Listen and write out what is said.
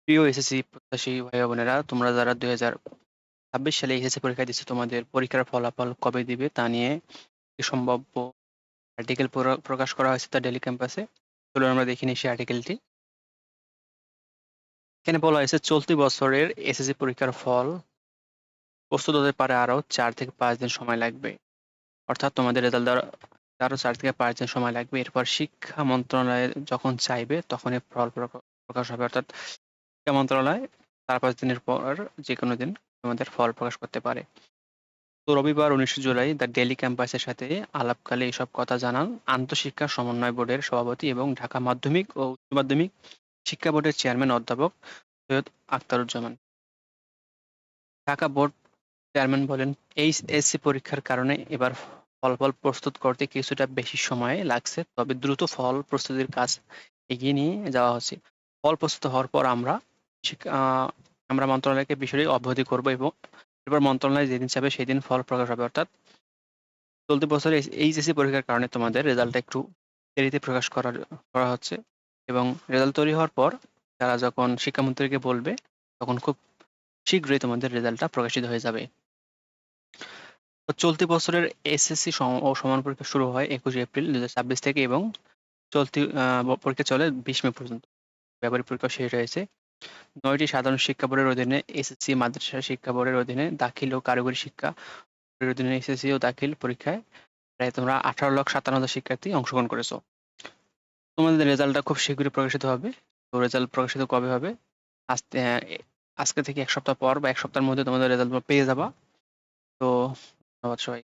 প্রিয় এসএসসি প্রত্যাশী ভাই বোনেরা, তোমরা যারা 2026 সালে এসএসসি পরীক্ষা দিচ্ছ, তোমাদের পরীক্ষার ফলাফল কবে দিবে তা নিয়ে একটি সম্ভাব্য আর্টিকেল প্রকাশ করা হয়েছে দ্য ডেইলি ক্যাম্পাসে। চলুন আমরা দেখে নিই সেই আর্টিকেলটি। এখানে বলা হয়েছে চলতি বছরের এসএসসি পরীক্ষার ফল প্রস্তুত হতে পারে আরও 4 থেকে 5 দিন সময় লাগবে। অর্থাৎ তোমাদের রেজাল্ট দেওয়ার আরও 4 থেকে 5 দিন সময় লাগবে। এরপর শিক্ষা মন্ত্রণালয় যখন চাইবে তখনই ফল প্রকাশ হবে। অর্থাৎ শিক্ষা মন্ত্রণালয় 4-5 দিনের পর যেকোনো দিন তোমাদের ফল প্রকাশ করতে পারে। তো রবিবার 19 জুলাই দ্য ডেইলি ক্যাম্পাসের সাথে আলাপকালে এসব কথা জানান আন্তঃশিক্ষা সমন্বয় বোর্ডের সভাপতি এবং ঢাকা মাধ্যমিক ও উচ্চ মাধ্যমিক শিক্ষা বোর্ডের চেয়ারম্যান অধ্যাপক সৈয়দ আখতারুজ্জামান। ঢাকা বোর্ড চেয়ারম্যান বলেন, এইচএসসি পরীক্ষার কারণে এবার ফলাফল প্রস্তুত করতে কিছুটা বেশি সময় লাগছে, তবে দ্রুত ফল প্রস্তুতির কাজ এগিয়ে নিয়ে যাওয়া হচ্ছে। ফল প্রস্তুত হওয়ার পর আমরা মন্ত্রণালয়কে বিষয়টি অবহিত করব এবং এরপর মন্ত্রণালয় যেদিন চাবে সেদিন ফল প্রকাশ হবে। অর্থাৎ চলতি বছরে এইচএসসি পরীক্ষার কারণে তোমাদের রেজাল্টটা একটু দেরিতে প্রকাশ করা হচ্ছে এবং রেজাল্ট তৈরি হওয়ার পর তারা যখন শিক্ষামন্ত্রীকে বলবে তখন খুব শীঘ্রই তোমাদের রেজাল্টটা প্রকাশিত হয়ে যাবে। তো চলতি বছরের এসএসসি ও সমান পরীক্ষা শুরু হয় 21 এপ্রিল 2026 থেকে এবং চলতি পরীক্ষা চলে 20 মে পর্যন্ত। ব্যবহারিক পরীক্ষা শেষ হয়েছে। 9টি সাধারণ শিক্ষা বোর্ডের অধীনে এসএসসি, মাদ্রাসা শিক্ষা বোর্ডের অধীনে দাখিল ও কারিগরি শিক্ষা বোর্ডের অধীনে এসএসসি ও দাখিল পরীক্ষায় প্রায় তোমরা 18,57,000 শিক্ষার্থী অংশগ্রহণ করেছো। তোমাদের রেজাল্টটা খুব শীঘ্রই প্রকাশিত হবে। তো রেজাল্ট প্রকাশিত কবে হবে? আজকে আজকে থেকে 1 সপ্তাহ পর বা 1 সপ্তাহের মধ্যে তোমাদের রেজাল্ট পেয়ে যাবা। তো ধন্যবাদ সবাই।